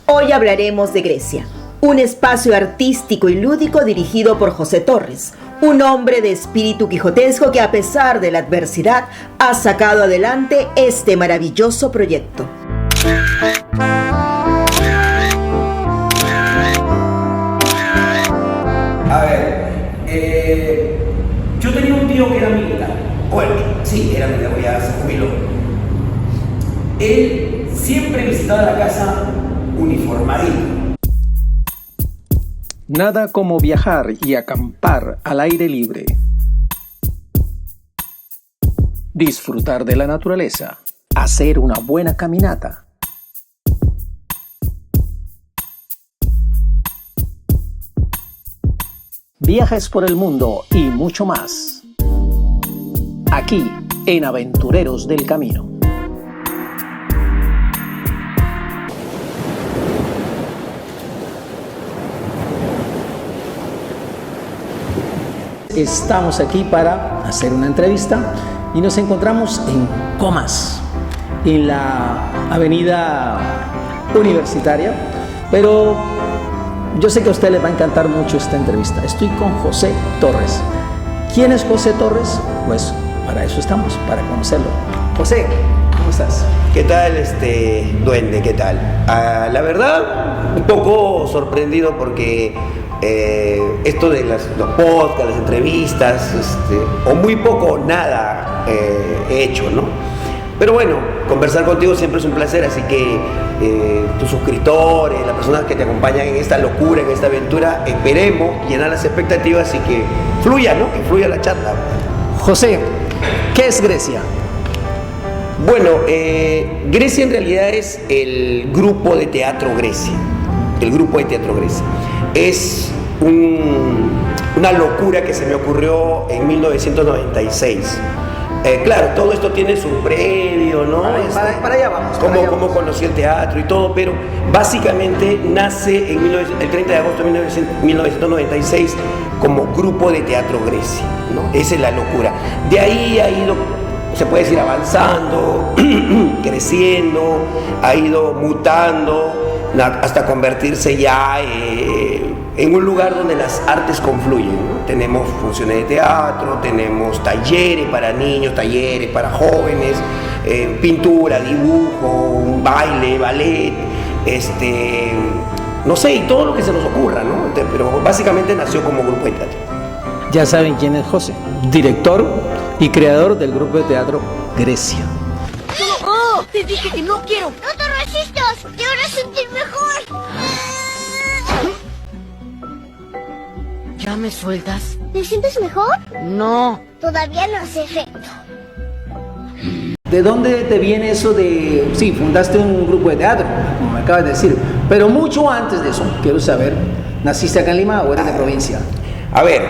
Hoy hablaremos de Grecia, un espacio artístico y lúdico dirigido por José Torres, un hombre de espíritu quijotesco que a pesar de la adversidad ha sacado adelante este maravilloso proyecto. A ver, yo tenía un tío que era militar. Bueno, sí, era militar, ya se jubiló. Él siempre visitaba la casa uniformadito. Nada como viajar y acampar al aire libre. Disfrutar de la naturaleza. Hacer una buena caminata. Viajes por el mundo y mucho más. Aquí, en Aventureros del Camino. Estamos aquí para hacer una entrevista y nos encontramos en Comas, en la avenida Universitaria, pero yo sé que a usted le va a encantar mucho esta entrevista. Estoy con José Torres. ¿Quién es José Torres? Pues para eso estamos, para conocerlo. José, ¿cómo estás? ¿Qué tal, duende? ¿Qué tal? La verdad, un poco sorprendido porque esto de los podcasts, las entrevistas, o muy poco o nada he hecho, ¿no? Pero bueno, conversar contigo siempre es un placer, así que tus suscriptores, las personas que te acompañan en esta locura, en esta aventura, esperemos llenar las expectativas y que fluya, ¿no? Que fluya la charla. José, ¿qué es Grecia? Bueno, Grecia en realidad es el grupo de teatro Grecia. El grupo de teatro Grecia. Es una locura que se me ocurrió en 1996. Claro, todo esto tiene su previo, ¿no? Para allá vamos. Cómo conocí el teatro y todo, pero básicamente nace el 30 de agosto de 1996 como grupo de teatro Grecia, ¿no? Esa es la locura. De ahí ha ido, se puede decir, avanzando, creciendo, ha ido mutando hasta convertirse ya en un lugar donde las artes confluyen, ¿no? Tenemos funciones de teatro, tenemos talleres para niños, talleres para jóvenes, pintura, dibujo, baile, ballet, no sé, y todo lo que se nos ocurra, ¿no? Pero básicamente nació como grupo de teatro. Ya saben quién es José, director y creador del grupo de teatro Grecia. ¡Oh! Te dije que no quiero. ¡No te resistas! ¡Te harás sentir mejor! ¿Ya me sueltas? ¿Te sientes mejor? No. Todavía no hace efecto. ¿De dónde te viene eso de, sí, fundaste un grupo de teatro, como me acabas de decir, pero mucho antes de eso, quiero saber, ¿naciste acá en Lima o eres de provincia? A ver,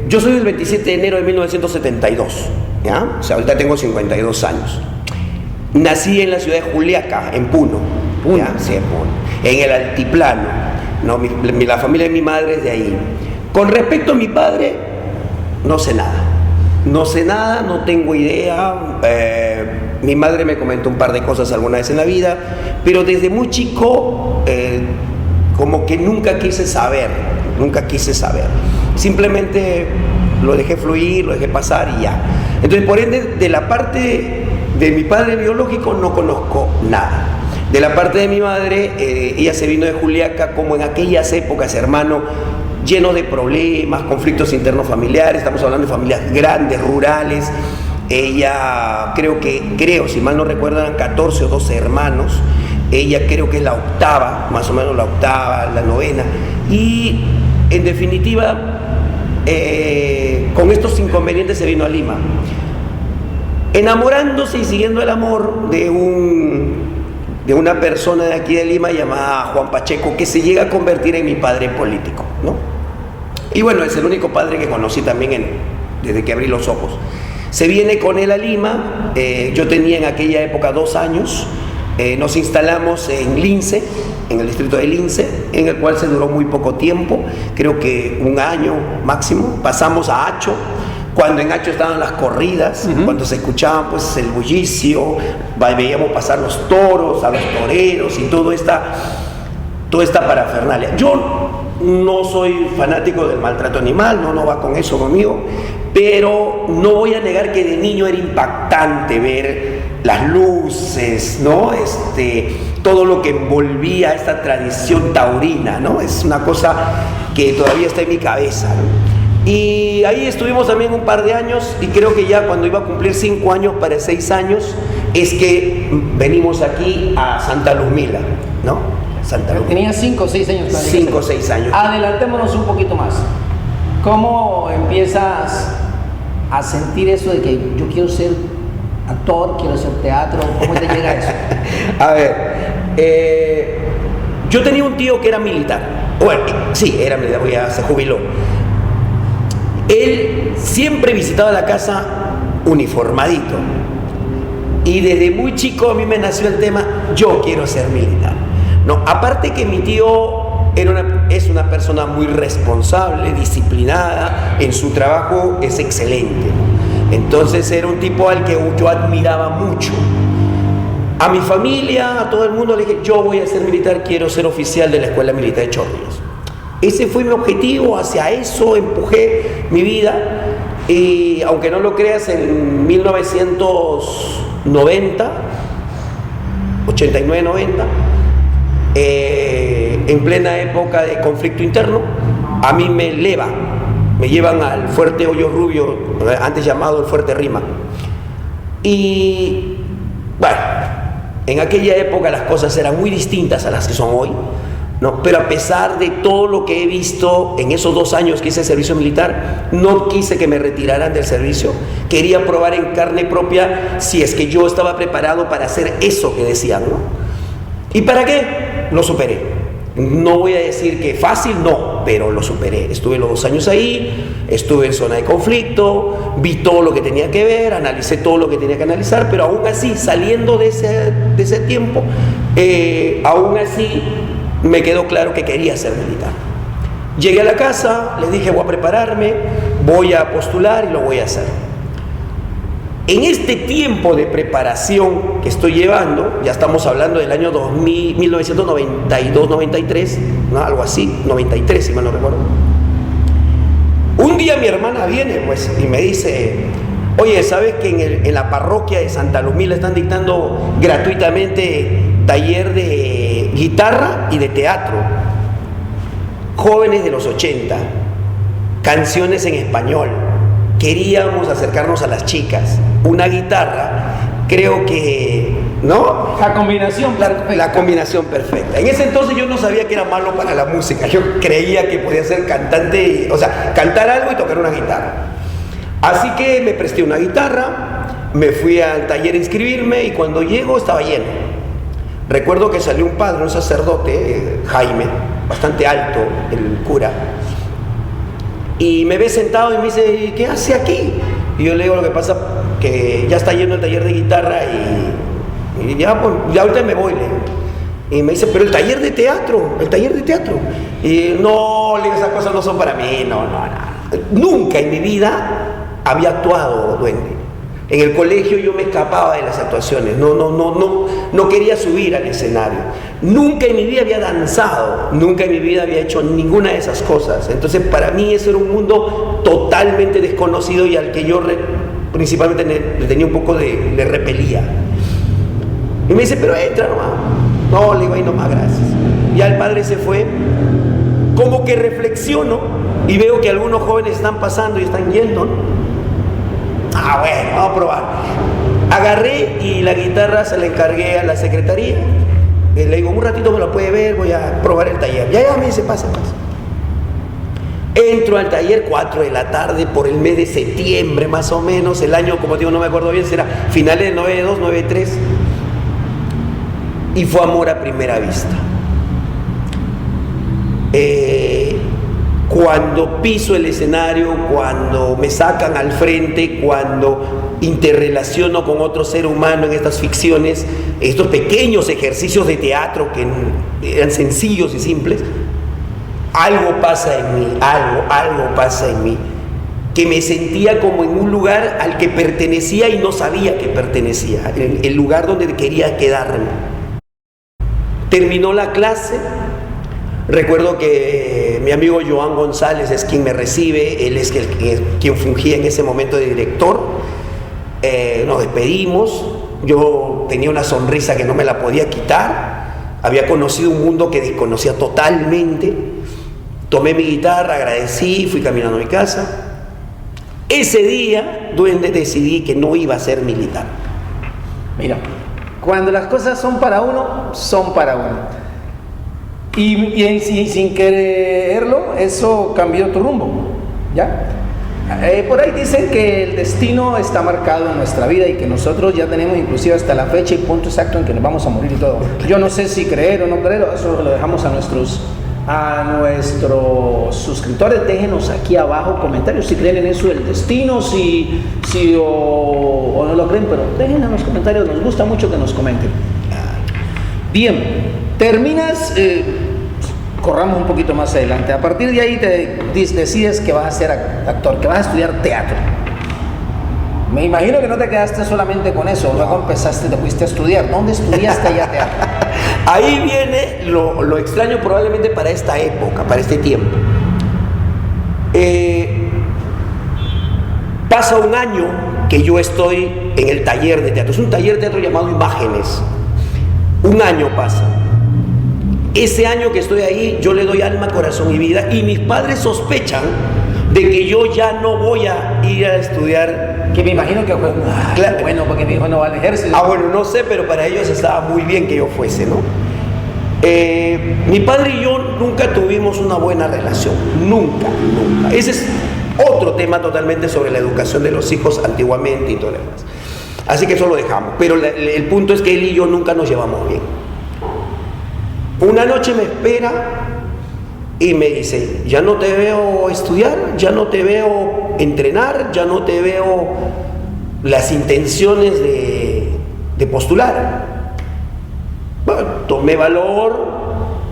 yo soy del 27 de enero de 1972, ¿ya? O sea, ahorita tengo 52 años. Nací en la ciudad de Juliaca, en Puno. ¿Ya? Sí, en Puno. En el altiplano. No, la familia de mi madre es de ahí. Con respecto a mi padre, no sé nada. No sé nada, no tengo idea. Mi madre me comentó un par de cosas alguna vez en la vida, pero desde muy chico, como que nunca quise saber. Simplemente lo dejé fluir, lo dejé pasar y ya. Entonces, por ende, de la parte de mi padre biológico no conozco nada. De la parte de mi madre, ella se vino de Juliaca, como en aquellas épocas, hermano, lleno de problemas, conflictos internos familiares. Estamos hablando de familias grandes, rurales. Ella, creo, si mal no recuerdo, eran 14 o 12 hermanos. Ella creo que es la octava, más o menos la octava, la novena. Y, en definitiva, con estos inconvenientes se vino a Lima, enamorándose y siguiendo el amor de una persona de aquí de Lima llamada Juan Pacheco, que se llega a convertir en mi padre político, ¿no? Y bueno, es el único padre que conocí también desde que abrí los ojos. Se viene con él a Lima. Yo tenía en aquella época 2 años. Nos instalamos en Lince, en el distrito de Lince, en el cual se duró muy poco tiempo, creo que 1 año máximo. Pasamos a Hacho, cuando en Hacho estaban las corridas, cuando se escuchaban pues el bullicio, veíamos pasar los toros, a los toreros y toda esta parafernalia. Yo no soy fanático del maltrato animal, no va con eso conmigo, pero no voy a negar que de niño era impactante ver las luces, ¿no? Todo lo que envolvía esta tradición taurina, ¿no? Es una cosa que todavía está en mi cabeza, ¿no? Y ahí estuvimos también un par de años, y creo que ya cuando iba a cumplir 5 años para 6 años es que venimos aquí a Santa Luzmila, ¿no? Santa Luzmila. Tenía 5 o 6 años. 5 o 6 años. Adelantémonos un poquito más. ¿Cómo empiezas a sentir eso de que yo quiero ser actor, quiero hacer teatro? ¿Cómo te llega eso? A ver, yo tenía un tío que era militar. Bueno, sí, era militar, ya se jubiló. Él siempre visitaba la casa uniformadito. Y desde muy chico a mí me nació el tema, yo quiero ser militar. No, aparte que mi tío es una persona muy responsable, disciplinada, en su trabajo es excelente. Entonces era un tipo al que yo admiraba mucho. A mi familia, a todo el mundo le dije, yo voy a ser militar, quiero ser oficial de la Escuela Militar de Chorrillos. Ese fue mi objetivo, hacia eso empujé mi vida. Y aunque no lo creas, en 1990, 89-90, en plena época de conflicto interno, a mí me llevan al Fuerte Hoyo Rubio, antes llamado el Fuerte Rima. Y bueno, en aquella época las cosas eran muy distintas a las que son hoy, ¿no? Pero a pesar de todo lo que he visto en esos 2 años que hice servicio militar, no quise que me retiraran del servicio. Quería probar en carne propia si es que yo estaba preparado para hacer eso que decían, ¿no? ¿Y para qué? Lo superé. No voy a decir que fácil, no, pero lo superé. Estuve los 2 años ahí, estuve en zona de conflicto, vi todo lo que tenía que ver, analicé todo lo que tenía que analizar, pero aún así, saliendo de ese tiempo, aún así me quedó claro que quería ser militar. Llegué a la casa, les dije, voy a prepararme, voy a postular y lo voy a hacer. En este tiempo de preparación que estoy llevando, ya estamos hablando del año 1992-93, ¿no? Algo así, 93 si mal no recuerdo. Un día mi hermana viene pues y me dice, oye, ¿sabes que en la parroquia de Santa Luzmila están dictando gratuitamente taller de guitarra y de teatro? Jóvenes de los 80, canciones en español. Queríamos acercarnos a las chicas. Una guitarra, creo que, ¿no? La combinación perfecta. La combinación perfecta. En ese entonces yo no sabía que era malo para la música. Yo creía que podía ser cantante, o sea, cantar algo y tocar una guitarra. Así que me presté una guitarra, me fui al taller a inscribirme y cuando llego estaba lleno. Recuerdo que salió un padre, un sacerdote, Jaime, bastante alto, el cura, y me ve sentado y me dice, ¿qué hace aquí? Y yo le digo, lo que pasa que ya está lleno el taller de guitarra y ya, pues, ya ahorita me voy, le digo. Y me dice, pero el taller de teatro. Y no, le digo, esas cosas no son para mí, no. Nunca en mi vida había actuado, duende. En el colegio yo me escapaba de las actuaciones, no quería subir al escenario. Nunca en mi vida había danzado, nunca en mi vida había hecho ninguna de esas cosas. Entonces para mí eso era un mundo totalmente desconocido y al que yo principalmente le tenía un poco le repelía. Y me dice, pero entra nomás. No, le digo, ahí nomás, gracias. Ya el padre se fue, como que reflexiono y veo que algunos jóvenes están pasando y están yendo, ¿no? Ah, bueno, vamos a probar. Agarré y la guitarra se la encargué a la secretaría. Le digo, un ratito me lo puede ver, voy a probar el taller. Ya me dice, pasa. Entro al taller 4 de la tarde por el mes de septiembre, más o menos. El año, como digo, no me acuerdo bien, será finales de 92, 93. Y fue amor a primera vista. Cuando piso el escenario, cuando me sacan al frente, cuando interrelaciono con otro ser humano en estas ficciones, estos pequeños ejercicios de teatro que eran sencillos y simples, algo pasa en mí, algo pasa en mí. que me sentía como en un lugar al que pertenecía y no sabía que pertenecía, el lugar donde quería quedarme. Terminó la clase, recuerdo que mi amigo Joan González es quien me recibe, él es quien fungía en ese momento de director. Nos despedimos, yo tenía una sonrisa que no me la podía quitar, había conocido un mundo que desconocía totalmente, tomé mi guitarra, agradecí, fui caminando a mi casa. Ese día, duende, decidí que no iba a ser militar. Mira, cuando las cosas son para uno, son para uno. Y sin quererlo, eso cambió tu rumbo, ¿ya? Por ahí dicen que el destino está marcado en nuestra vida y que nosotros ya tenemos inclusive hasta la fecha y punto exacto en que nos vamos a morir y todo. Yo no sé si creer o no creer, eso lo dejamos a nuestros suscriptores. Déjenos aquí abajo comentarios si creen en eso del destino, si o no lo creen, pero dejen en los comentarios, nos gusta mucho que nos comenten. Bien, terminas, corramos un poquito más adelante. A partir de ahí te decides que vas a ser actor, que vas a estudiar teatro. Me imagino que no te quedaste solamente con eso, luego empezaste, te fuiste a estudiar. ¿Dónde estudiaste allá teatro? Ahí viene lo extraño probablemente para esta época, para este tiempo. Pasa un año que yo estoy en el taller de teatro. Es un taller de teatro llamado Imágenes. Un año pasa. Ese año que estoy ahí, yo le doy alma, corazón y vida, y mis padres sospechan de que yo ya no voy a ir a estudiar. Que me imagino que fue claro. Bueno, porque mi hijo no va al ejército. Bueno, no sé, pero para ellos estaba muy bien que yo fuese, ¿no? Mi padre y yo nunca tuvimos una buena relación, nunca. Ese es otro tema totalmente sobre la educación de los hijos antiguamente y todo lo demás. Así que eso lo dejamos, pero el punto es que él y yo nunca nos llevamos bien. Una noche me espera y me dice, ya no te veo estudiar, ya no te veo entrenar, ya no te veo las intenciones de postular. Bueno, tomé valor,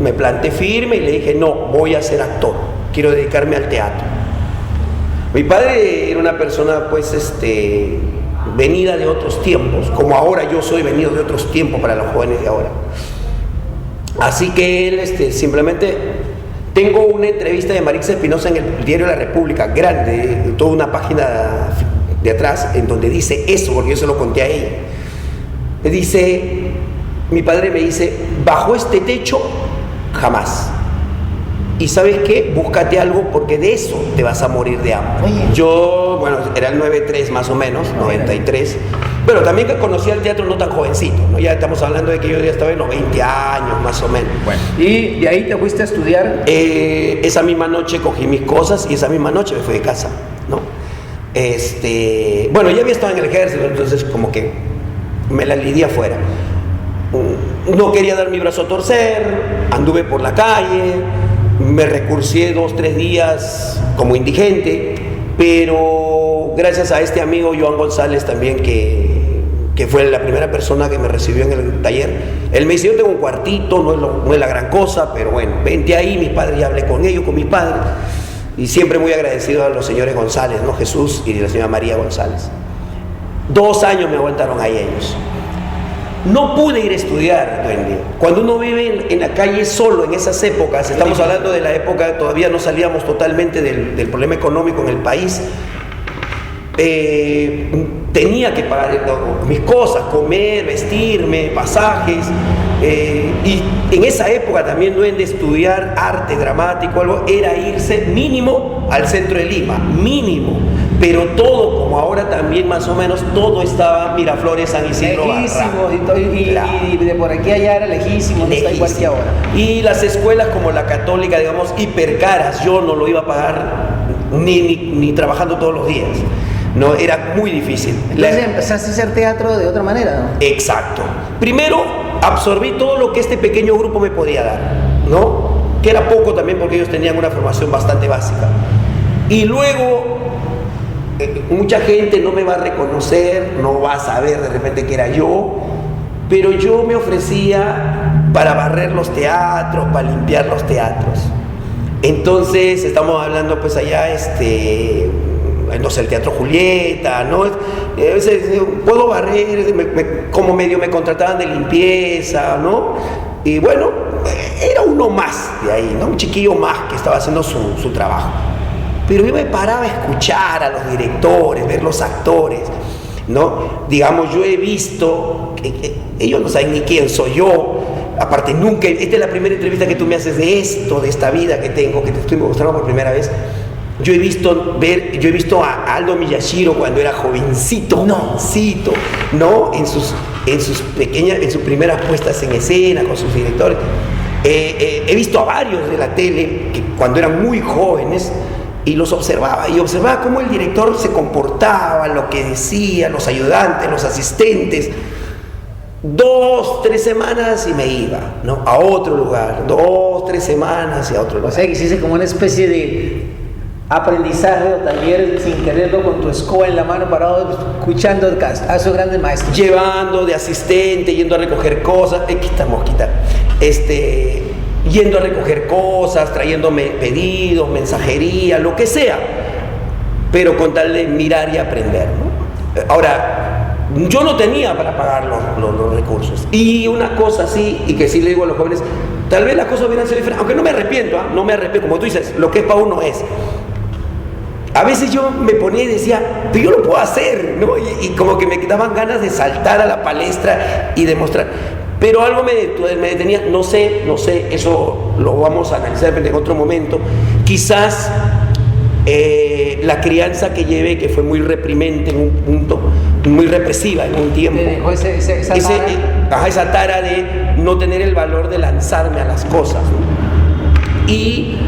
me planté firme y le dije, no, voy a ser actor, quiero dedicarme al teatro. Mi padre era una persona pues venida de otros tiempos, como ahora yo soy venido de otros tiempos para los jóvenes de ahora. Así que él simplemente, tengo una entrevista de Marixa Espinosa en el diario La República, grande, toda una página de atrás, en donde dice eso, porque yo se lo conté a ella. Mi padre me dice, bajo este techo, jamás. Y ¿sabes qué? Búscate algo porque de eso te vas a morir de hambre. Oye. Yo, bueno, era el 93 más o menos, 93. Pero también que conocía el teatro no tan jovencito, ¿no? Ya estamos hablando de que yo ya estaba en los 20 años más o menos. Bueno. Y de ahí te fuiste a estudiar. Esa misma noche cogí mis cosas y esa misma noche me fui de casa, ¿no? Bueno, ya había estado en el ejército, entonces como que me la lidié afuera. No quería dar mi brazo a torcer, anduve por la calle, me recursié 2-3 días como indigente, pero gracias a este amigo Joan González también, que fue la primera persona que me recibió en el taller, él me dice, yo tengo un cuartito, no es la gran cosa, pero bueno, vente ahí. Mis padres, ya hablé con ellos, con mis padres, y siempre muy agradecido a los señores González, ¿no? Jesús y la señora María González. 2 años me aguantaron ahí ellos. No pude ir a estudiar, duende. Cuando uno vive en la calle solo en esas épocas, estamos hablando de la época, todavía no salíamos totalmente del problema económico en el país, tenía que pagar mis cosas, comer, vestirme, pasajes, y en esa época también, duende, estudiar arte dramático, algo, era irse mínimo al centro de Lima, mínimo. Pero todo, como ahora también más o menos, todo estaba Miraflores, San Isidro, lejísimo, y de por aquí allá era lejísimo, no está igual que ahora. Y las escuelas como la católica, digamos, hipercaras, yo no lo iba a pagar ni trabajando todos los días. No, era muy difícil. Entonces empezaste a hacer teatro de otra manera, ¿no? Exacto. Primero absorbí todo lo que este pequeño grupo me podía dar, ¿no? Que era poco también porque ellos tenían una formación bastante básica. Y luego mucha gente no me va a reconocer, no va a saber de repente que era yo, pero yo me ofrecía para barrer los teatros, para limpiar los teatros. Entonces estamos hablando pues allá no sé, el Teatro Julieta, ¿no? A veces puedo barrer, como medio me contrataban de limpieza, ¿no? Y bueno, era uno más de ahí, ¿no? Un chiquillo más que estaba haciendo su trabajo. Pero yo me paraba a escuchar a los directores, ver los actores, ¿no? Digamos, yo he visto, ellos no saben ni quién soy yo, aparte nunca, esta es la primera entrevista que tú me haces de esto, de esta vida que tengo, que te estoy mostrando por primera vez. Yo he visto a Aldo Miyashiro cuando era jovencito, ¿no? En sus primeras puestas en escena con sus directores. He visto a varios de la tele que cuando eran muy jóvenes, y los observaba cómo el director se comportaba, lo que decía, los ayudantes, los asistentes. 2, 3 semanas y me iba, ¿no? A otro lugar, 2, 3 semanas y a otro lugar. O sea, que hiciste como una especie de aprendizaje o taller sin quererlo, con tu escoba en la mano, parado, escuchando a esos grandes maestros. Llevando de asistente, yendo a recoger cosas, quita mosquita, yendo a recoger cosas, trayéndome pedidos, mensajería, lo que sea, pero con tal de mirar y aprender, ¿no? Ahora, yo no tenía para pagar los recursos, y una cosa así, y que sí le digo a los jóvenes, tal vez las cosas hubieran sido diferentes, aunque no me arrepiento, no me arrepiento, como tú dices, lo que es para uno es. A veces yo me ponía y decía, pero yo lo puedo hacer, ¿no? Y como que me daban ganas de saltar a la palestra y demostrar. Pero algo me detenía, no sé, eso lo vamos a analizar en otro momento. Quizás la crianza que llevé, que fue muy reprimente en un punto, muy represiva en un tiempo. ¿Te dejó esa tara de no tener el valor de lanzarme a las cosas, ¿no? Y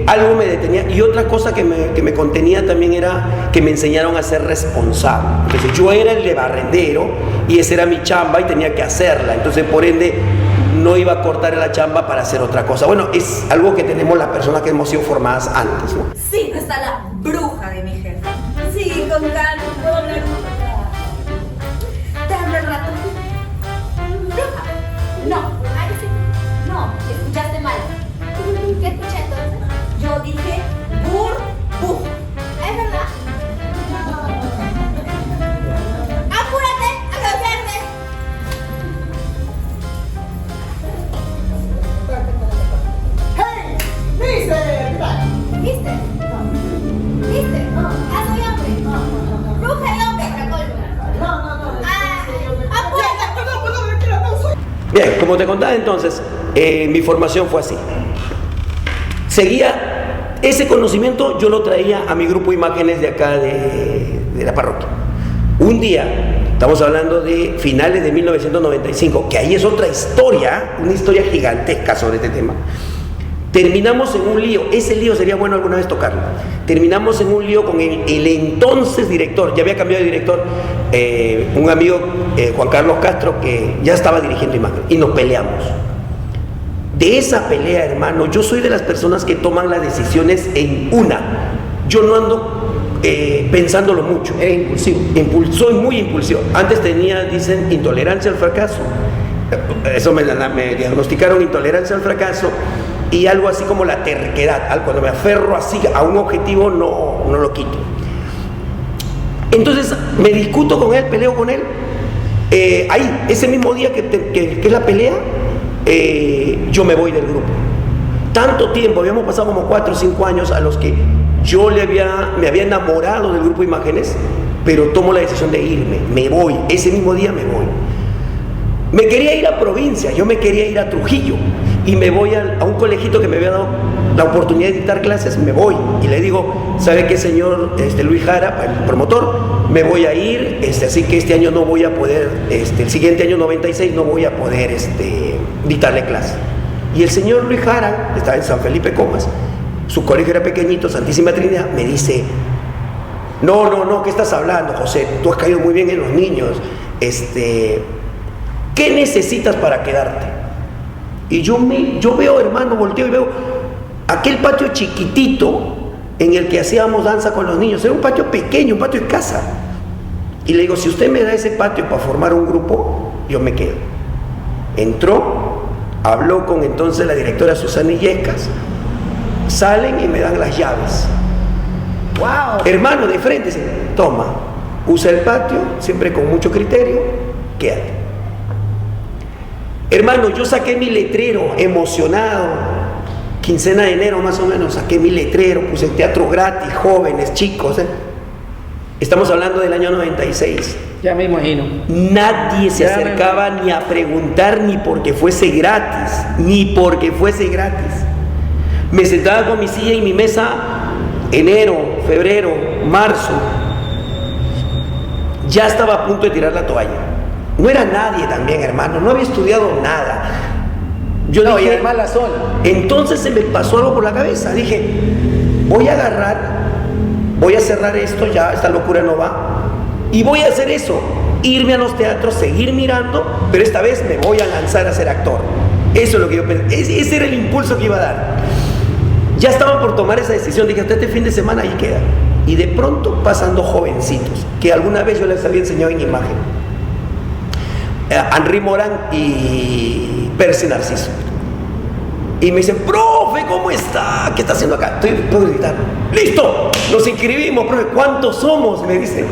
algo me detenía, y otra cosa que me contenía también era que me enseñaron a ser responsable. Entonces yo era el de barrendero y esa era mi chamba y tenía que hacerla, entonces por ende no iba a cortar la chamba para hacer otra cosa. Bueno, es algo que tenemos las personas que hemos sido formadas antes, ¿no? Sí, no está la bruja de mi jefe. Sí, con calma, puedo hablar. Te hablo el rato. ¿Bruja? No. Ay, sí. No, escuchaste mal. ¿Qué escuché entonces? Yo dije burbuja. ¿Es verdad? ¡Apúrate! ¡A los verdes! ¡Hey! ¡Mister! ¿Qué tal? ¿Viste? ¿Viste? Ah, soy hombre. Bruja y hombre, para colmo. No. ¡Apúrate! Perdón, mentira, no soy. Bien, como te contaba entonces, mi formación fue así. Seguía ese conocimiento, yo lo traía a mi grupo Imágenes de acá de la parroquia. Un día, estamos hablando de finales de 1995, que ahí es otra historia, una historia gigantesca sobre este tema. Terminamos en un lío, ese lío sería bueno alguna vez tocarlo. Terminamos en un lío con el entonces director, ya había cambiado de director, un amigo, Juan Carlos Castro, que ya estaba dirigiendo Imágenes, y nos peleamos. De esa pelea, hermano, yo soy de las personas que toman las decisiones en una. Yo no ando pensándolo mucho. Eres impulsivo. Soy muy impulsivo. Antes tenía, dicen, intolerancia al fracaso. Eso me diagnosticaron, intolerancia al fracaso, y algo así como la terquedad. Cuando me aferro así a un objetivo, no lo quito. Entonces me discuto con él, peleo con él. Ahí, ese mismo día que es la pelea, yo me voy del grupo. Tanto tiempo, habíamos pasado como 4 o 5 años a los que yo me había enamorado del grupo Imágenes, pero tomo la decisión de irme, me voy, ese mismo día me voy. Me quería ir a provincia, yo me quería ir a Trujillo, y me voy a un colegito que me había dado la oportunidad de dictar clases, me voy, y le digo, ¿sabe qué, señor Luis Jara, el promotor? Me voy a ir, así que este año no voy a poder, el siguiente año 96 no voy a poder dictarle clase. Y el señor Luis Jara, estaba en San Felipe Comas, su colegio era pequeñito, Santísima Trinidad, me dice, no, ¿qué estás hablando, José? Tú has caído muy bien en los niños, ¿qué necesitas para quedarte? Y yo veo, hermano, volteo y veo aquel patio chiquitito en el que hacíamos danza con los niños. Era un patio pequeño, un patio de casa. Y le digo, si usted me da ese patio para formar un grupo, yo me quedo. Entró, habló con entonces la directora Susana Illescas, salen y me dan las llaves. ¡Wow! Hermano, de frente, dice, toma, usa el patio, siempre con mucho criterio, quédate. Hermano, yo saqué mi letrero emocionado, quincena de enero más o menos, saqué mi letrero, puse teatro gratis, jóvenes, chicos. Estamos hablando del año 96. Ya me imagino. Nadie se acercaba ni a preguntar ni porque fuese gratis, ni porque fuese gratis. Me sentaba con mi silla y mi mesa, enero, febrero, marzo. Ya estaba a punto de tirar la toalla. No era nadie también, hermano, no había estudiado nada. Yo No, dije, y además la zona. entonces se me pasó algo por la cabeza. Dije, voy a agarrar, voy a cerrar esto, ya esta locura no va. Y voy a hacer eso, irme a los teatros, seguir mirando, pero esta vez me voy a lanzar a ser actor. Eso es lo que yo pensé, ese era el impulso que iba a dar. Ya estaba por tomar esa decisión, dije, este fin de semana ahí queda. Y de pronto pasan dos jovencitos, que alguna vez yo les había enseñado en imagen. Henry Morán y Percy Narciso. Y me dicen, profe, ¿cómo está? ¿Qué está haciendo acá? Puedo gritar, ¡listo! Nos inscribimos, profe, ¿cuántos somos? Me dicen.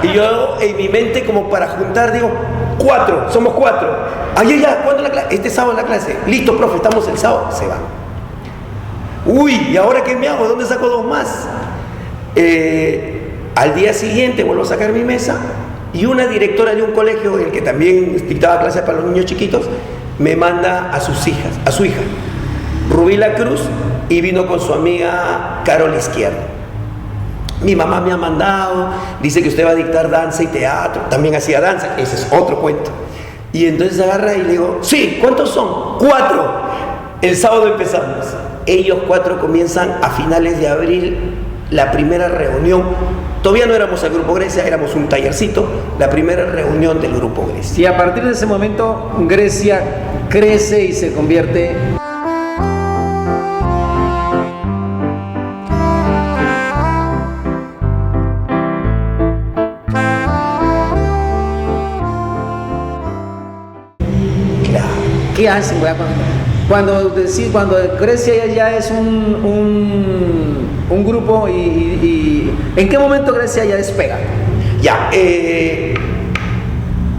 Y yo en mi mente, como para juntar, digo, 4, somos 4. Ay, ya, ¿cuándo la clase? Este sábado la clase. Listo, profe, estamos el sábado. Se va. Uy, ¿y ahora qué me hago? ¿Dónde saco 2 más? Al día siguiente vuelvo a sacar mi mesa y una directora de un colegio, en el que también dictaba clases para los niños chiquitos, me manda a sus hijas, a su hija, Rubila Cruz, y vino con su amiga Carol Izquierdo. Mi mamá me ha mandado, dice que usted va a dictar danza y teatro, también hacía danza, ese es otro cuento. Y entonces agarra y le digo, sí, ¿cuántos son? 4. El sábado empezamos. Ellos 4 comienzan a finales de abril la primera reunión. Todavía no éramos el Grupo Grecia, éramos un tallercito, la primera reunión del Grupo Grecia. Y a partir de ese momento, Grecia crece y se convierte... Claro. ¿Qué hacen? Cuando Grecia ya es un grupo y ¿en qué momento Grecia ya despega? Ya,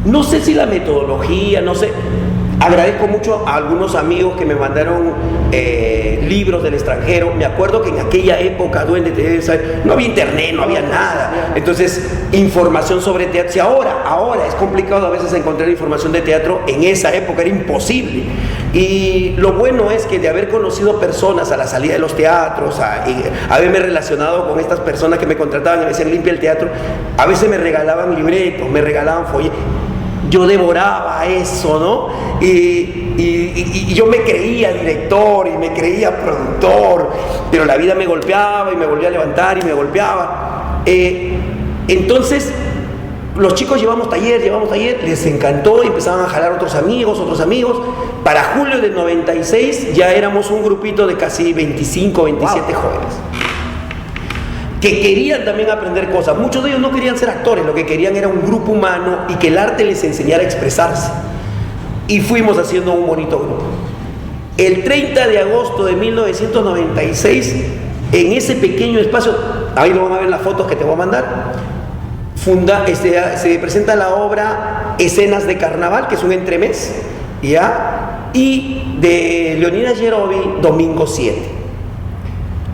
no sé si la metodología, no sé. Agradezco mucho a algunos amigos que me mandaron libros del extranjero. Me acuerdo que en aquella época, Duende, no había internet, no había nada. Entonces, información sobre teatro. Si ahora es complicado a veces encontrar información de teatro, en esa época era imposible. Y lo bueno es que de haber conocido personas a la salida de los teatros, haberme relacionado con estas personas que me contrataban y me decían, limpia el teatro, a veces me regalaban libretos, me regalaban folletos. Yo devoraba eso, ¿no? Y yo me creía director y me creía productor, pero la vida me golpeaba y me volvía a levantar y me golpeaba. Entonces, los chicos llevamos taller, les encantó y empezaban a jalar otros amigos. Para julio del 96 ya éramos un grupito de casi 25, 27 jóvenes. Que querían también aprender cosas. Muchos de ellos no querían ser actores, lo que querían era un grupo humano y que el arte les enseñara a expresarse. Y fuimos haciendo un bonito grupo. El 30 de agosto de 1996, en ese pequeño espacio, ahí lo van a ver las fotos que te voy a mandar, se presenta la obra Escenas de Carnaval, que es un entremés, ¿ya? Y de Leonidas Yerovi, Domingo 7.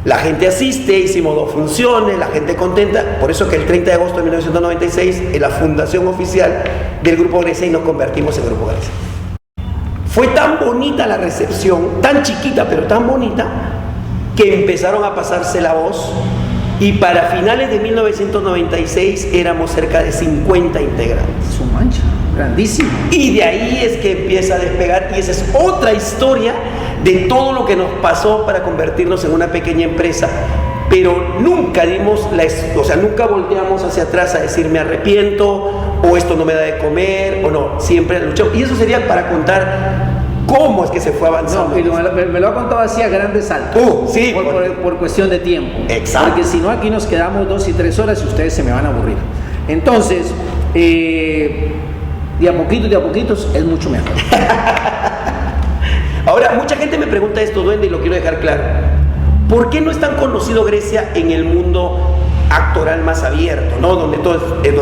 La gente asiste, hicimos 2 funciones, la gente contenta, por eso que el 30 de agosto de 1996 es la fundación oficial del Grupo Grecia y nos convertimos en Grupo Grecia. Fue tan bonita la recepción, tan chiquita pero tan bonita, que empezaron a pasarse la voz y para finales de 1996 éramos cerca de 50 integrantes. Su mancha, grandísimo. Y de ahí es que empieza a despegar y esa es otra historia de todo lo que nos pasó para convertirnos en una pequeña empresa, pero nunca nunca volteamos hacia atrás a decir me arrepiento o esto no me da de comer o no, siempre luchamos. Y eso sería para contar cómo es que se fue avanzando. No, y me lo ha contado así a grandes saltos. Sí, por cuestión de tiempo. Exacto. Porque si no, aquí nos quedamos 2 y 3 horas y ustedes se me van a aburrir. Entonces, de a poquitos es mucho mejor. Ahora, mucha gente me pregunta esto, Duende, y lo quiero dejar claro. ¿Por qué no es tan conocido Grecia en el mundo actoral más abierto, ¿no? Donde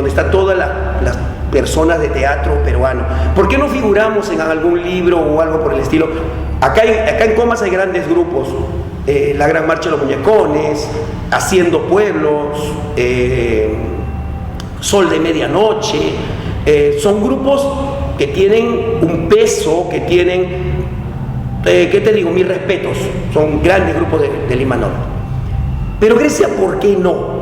están todas las personas de teatro peruano? ¿Por qué no figuramos en algún libro o algo por el estilo? Acá en Comas hay grandes grupos, la Gran Marcha de los Muñecones, Haciendo Pueblos, Sol de Medianoche, son grupos que tienen un peso, que tienen, ¿qué te digo? Mis respetos, son grandes grupos de Lima Norte. Pero Grecia, ¿por qué no?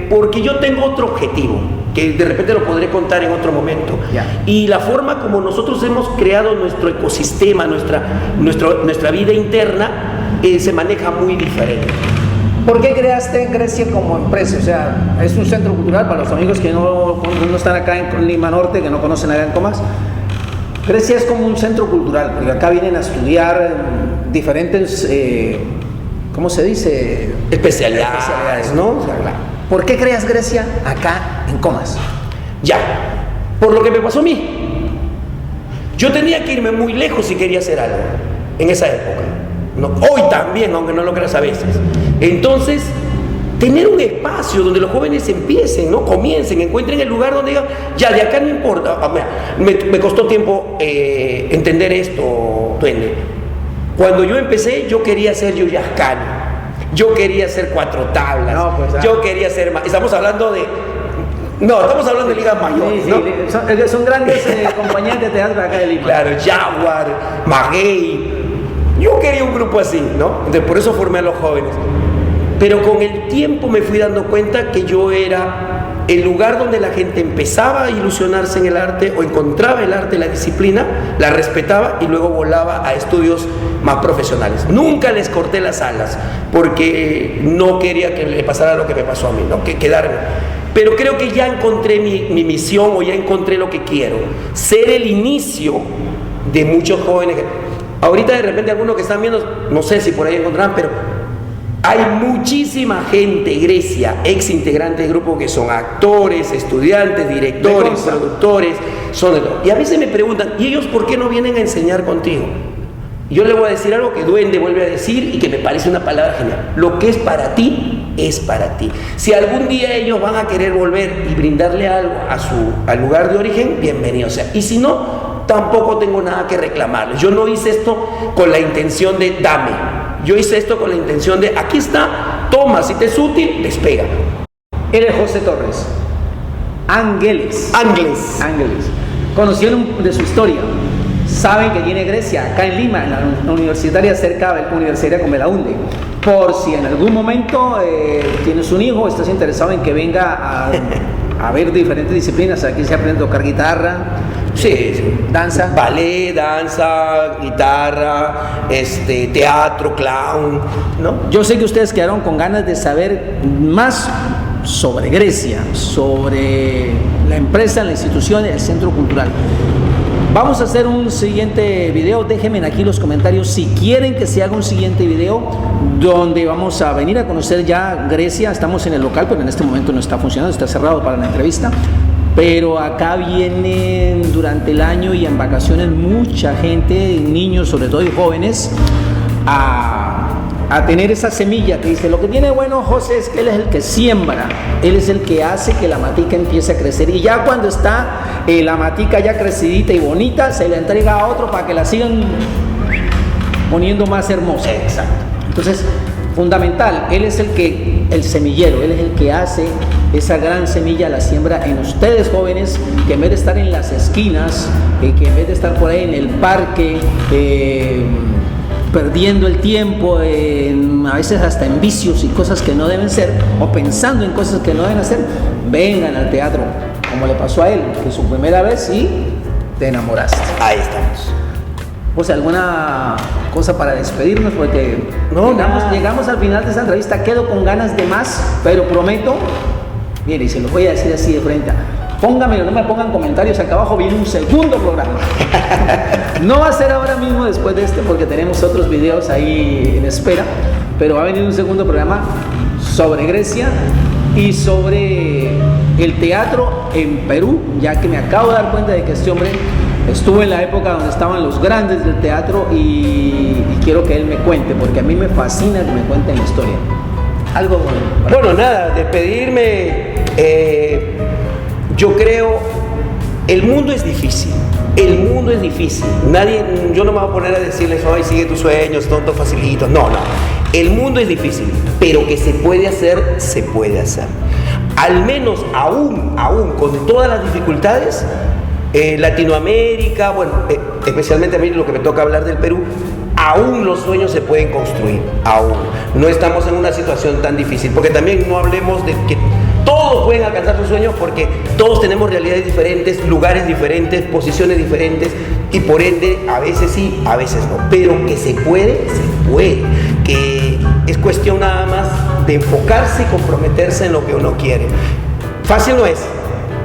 Porque yo tengo otro objetivo, que de repente lo podré contar en otro momento. Ya. Y la forma como nosotros hemos creado nuestro ecosistema, nuestra vida interna, se maneja muy diferente. ¿Por qué creaste Grecia como empresa? O sea, es un centro cultural para los amigos que no están acá en Lima Norte, que no conocen allá en Comas. Grecia es como un centro cultural, porque acá vienen a estudiar diferentes, ¿cómo se dice? Especialidades, ¿no? O sea, claro. ¿Por qué creas Grecia acá en Comas? Ya, por lo que me pasó a mí. Yo tenía que irme muy lejos si quería hacer algo en esa época. No, hoy también, aunque no lo creas a veces. Entonces, tener un espacio donde los jóvenes empiecen, ¿no? Comiencen, encuentren el lugar donde digan, ya, de acá no importa. Me costó tiempo entender esto, Duende. Cuando yo empecé, yo quería ser Yuyascani, yo quería hacer Cuatro Tablas, No, pues, yo quería ser... Estamos hablando de... No, estamos hablando de ligas mayores, Sí, ¿no? son grandes compañías de teatro acá de Lima. Claro, Jaguar, Maguey. Yo quería un grupo así, ¿no? Entonces, por eso formé a los jóvenes. Pero con el tiempo me fui dando cuenta que yo era el lugar donde la gente empezaba a ilusionarse en el arte o encontraba el arte, la disciplina, la respetaba y luego volaba a estudios más profesionales. Nunca les corté las alas porque no quería que le pasara lo que me pasó a mí, ¿no? Que quedarme. Pero creo que ya encontré mi misión o ya encontré lo que quiero. Ser el inicio de muchos jóvenes. Ahorita de repente algunos que están viendo, no sé si por ahí encontrarán, pero hay muchísima gente, Grecia, ex integrantes de grupo que son actores, estudiantes, directores, productores, son de todo. Y a veces me preguntan, ¿y ellos por qué no vienen a enseñar contigo? Y yo le voy a decir algo que Duende vuelve a decir y que me parece una palabra genial. Lo que es para ti, es para ti. Si algún día ellos van a querer volver y brindarle algo al lugar de origen, bienvenido sea. Y si no, tampoco tengo nada que reclamarles. Yo no hice esto con la intención de dame. Yo hice esto con la intención de aquí está, toma, si te es útil, despega. Eres José Torres. Ángeles. Conocieron de su historia. Saben que tiene Grecia acá en Lima, en la universitaria cerca de la Universidad como la UNDE. Por si en algún momento tienes un hijo, estás interesado en que venga a ver diferentes disciplinas. Aquí se aprende a tocar guitarra. Sí. Danza. Ballet, danza, guitarra, teatro, clown, ¿no? Yo sé que ustedes quedaron con ganas de saber más sobre Grecia, sobre la empresa, la institución, el centro cultural. Vamos a hacer un siguiente video. Déjenme aquí los comentarios si quieren que se haga un siguiente video donde vamos a venir a conocer ya Grecia. Estamos en el local, pero en este momento no está funcionando, está cerrado para la entrevista. Pero acá vienen durante el año y en vacaciones mucha gente, niños sobre todo y jóvenes, a tener esa semilla que dice, lo que tiene bueno José es que él es el que siembra, él es el que hace que la matica empiece a crecer y ya cuando está la matica ya crecidita y bonita, se la entrega a otro para que la sigan poniendo más hermosa. Exacto. Entonces, fundamental, él es el semillero, él es el que hace esa gran semilla, la siembra en ustedes jóvenes, que en vez de estar en las esquinas, que en vez de estar por ahí en el parque, perdiendo el tiempo, a veces hasta en vicios y cosas que no deben ser, o pensando en cosas que no deben hacer, vengan al teatro, como le pasó a él, que su primera vez y te enamoraste. Ahí estamos. Pues alguna cosa para despedirnos, porque No, llegamos al final de esta entrevista, quedo con ganas de más, pero prometo, mire, y se los voy a decir así de frente, pónganmelo, no me pongan comentarios, acá abajo viene un segundo programa. No va a ser ahora mismo después de este, porque tenemos otros videos ahí en espera, pero va a venir un segundo programa sobre Grecia y sobre el teatro en Perú, ya que me acabo de dar cuenta de que este hombre Estuvo en la época donde estaban los grandes del teatro y quiero que él me cuente, porque a mí me fascina que me cuenten la historia. Algo bueno. Bueno, nada, despedirme. Yo creo, el mundo es difícil. El mundo es difícil. Yo no me voy a poner a decirles, ay, sigue tus sueños, tonto, facilito. No. El mundo es difícil, pero que se puede hacer, se puede hacer. Al menos aún con todas las dificultades, Latinoamérica, bueno, especialmente a mí lo que me toca hablar del Perú, aún los sueños se pueden construir, aún. No estamos en una situación tan difícil, porque también no hablemos de que todos pueden alcanzar sus sueños, porque todos tenemos realidades diferentes, lugares diferentes, posiciones diferentes, y por ende, a veces sí, a veces no. Pero que se puede, que es cuestión nada más de enfocarse y comprometerse en lo que uno quiere. Fácil no es,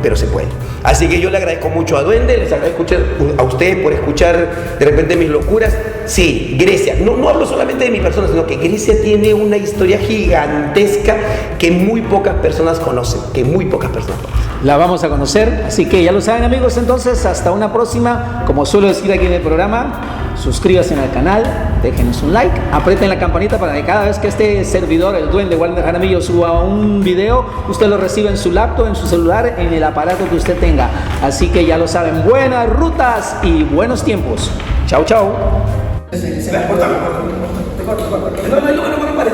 pero se puede. Así que yo le agradezco mucho a Duende, les agradezco a ustedes por escuchar de repente mis locuras. Sí, Grecia, no hablo solamente de mi persona, sino que Grecia tiene una historia gigantesca que muy pocas personas conocen, La vamos a conocer, así que ya lo saben, amigos. Entonces, hasta una próxima. Como suelo decir aquí en el programa, suscríbanse al canal, déjenos un like, aprieten la campanita para que cada vez que este servidor, el Duende Walter Jaramillo, suba un video, usted lo reciba en su laptop, en su celular, en el aparato que usted tenga. Así que ya lo saben, buenas rutas y buenos tiempos. Chao, chao. No, pare.